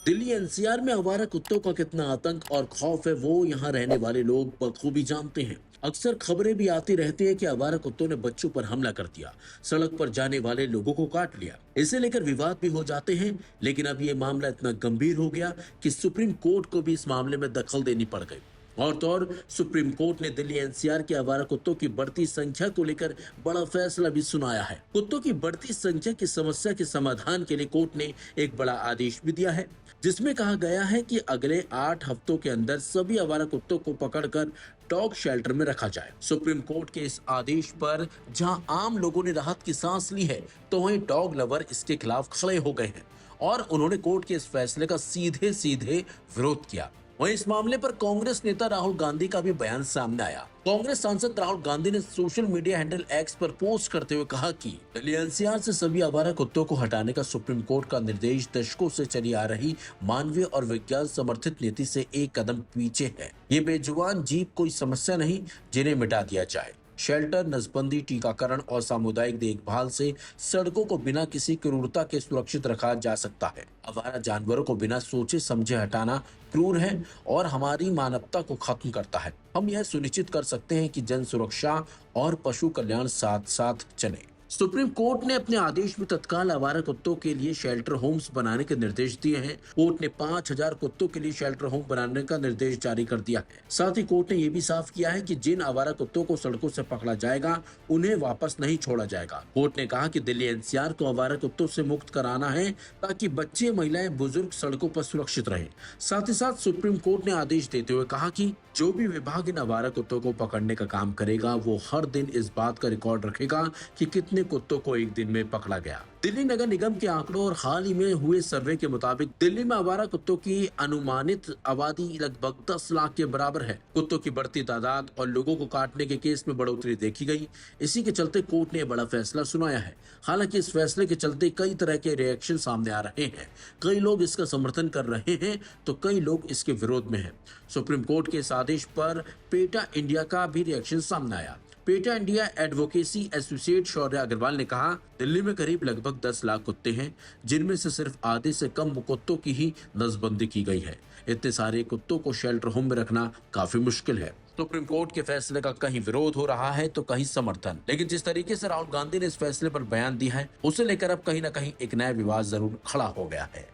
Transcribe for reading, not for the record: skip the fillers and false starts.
Delhi NCR में आवारा कुत्तों का कितना आतंक और खौफ है वो यहाँ रहने वाले लोग बखूबी जानते हैं। अक्सर खबरें भी आती रहती है कि आवारा कुत्तों ने बच्चों पर हमला कर दिया, सड़क पर जाने वाले लोगों को काट लिया। इसे लेकर विवाद भी हो जाते हैं, लेकिन अब ये मामला इतना गंभीर हो गया कि सुप्रीम कोर्ट को भी इस मामले में दखल देनी पड़ गई। और तो और सुप्रीम कोर्ट ने दिल्ली एनसीआर के आवारा कुत्तों की बढ़ती संख्या को लेकर बड़ा फैसला भी सुनाया है। कुत्तों की बढ़ती संख्या की समस्या के समाधान के लिए कोर्ट ने एक बड़ा आदेश भी दिया है, जिसमें कहा गया है कि अगले 8 हफ्तों के अंदर सभी आवारा कुत्तों को पकड़कर डॉग शेल्टर में रखा जाए। सुप्रीम कोर्ट के इस आदेश पर जहां आम लोगों ने राहत की सांस ली है, तो वहीं डॉग लवर इसके खिलाफ खड़े हो गए हैं और उन्होंने कोर्ट के इस फैसले का सीधे सीधे विरोध किया। वहीं इस मामले पर कांग्रेस नेता राहुल गांधी का भी बयान सामने आया। कांग्रेस सांसद राहुल गांधी ने सोशल मीडिया हैंडल एक्स पर पोस्ट करते हुए कहा कि दिल्ली एनसीआर से सभी आवारा कुत्तों को हटाने का सुप्रीम कोर्ट का निर्देश दशकों से चली आ रही मानवीय और विज्ञान समर्थित नीति से एक कदम पीछे है। ये बेजुबान जीव कोई समस्या नहीं जिन्हें मिटा दिया जाए। शेल्टर, नसबंदी, टीकाकरण और सामुदायिक देखभाल से सड़कों को बिना किसी क्रूरता के सुरक्षित रखा जा सकता है। आवारा जानवरों को बिना सोचे समझे हटाना क्रूर है और हमारी मानवता को खत्म करता है। हम यह सुनिश्चित कर सकते हैं कि जन सुरक्षा और पशु कल्याण साथ साथ चले। सुप्रीम कोर्ट ने अपने आदेश में तत्काल आवारा कुत्तों के लिए शेल्टर होम्स बनाने के निर्देश दिए हैं। कोर्ट ने 5000 कुत्तों के लिए शेल्टर होम बनाने का निर्देश जारी कर दिया है। साथ ही कोर्ट ने यह भी साफ किया है कि जिन आवारा कुत्तों को सड़कों से पकड़ा जाएगा, उन्हें वापस नहीं छोड़ा जाएगा। कोर्ट ने कहा कि दिल्ली एनसीआर को आवारा कुत्तों से मुक्त कराना है ताकि बच्चे, महिलाएं, बुजुर्ग सड़कों पर सुरक्षित रहे। साथ ही साथ सुप्रीम कोर्ट ने आदेश देते हुए कहा कि जो भी विभाग इन आवारा कुत्तों को पकड़ने का काम करेगा, वो हर दिन इस बात का रिकॉर्ड रखेगा कि कितने कुत्तों को एक दिन में पकड़ा गया। दिल्ली नगर निगम के आंकड़ों और हाल ही में हुए सर्वे के मुताबिक दिल्ली में आवारा कुत्तों की अनुमानित आबादी लगभग 10 लाख के बराबर है। कुत्तों की बढ़ती तादाद और लोगों को काटने के केस में बढ़ोतरी देखी गई। इसी के चलते कोर्ट ने बड़ा फैसला सुनाया है। हालांकि इस फैसले के चलते कई तरह के रिएक्शन सामने आ रहे हैं। कई लोग इसका समर्थन कर रहे हैं तो कई लोग इसके विरोध में हैं। सुप्रीम कोर्ट के इस आदेश पर पेटा इंडिया का भी रिएक्शन सामने आया। पेटा इंडिया एडवोकेसी एसोसिएट शौर्य अग्रवाल ने कहा, दिल्ली में करीब लगभग 10 लाख कुत्ते हैं, जिनमें से सिर्फ आधे से कम कुत्तों की ही नसबंदी की गई है। इतने सारे कुत्तों को शेल्टर होम में रखना काफी मुश्किल है। सुप्रीम कोर्ट के फैसले का कहीं विरोध हो रहा है तो कहीं समर्थन, लेकिन जिस तरीके से राहुल गांधी ने इस फैसले पर बयान दिया है, उसे लेकर अब कहीं ना कहीं एक नया विवाद जरूर खड़ा हो गया है।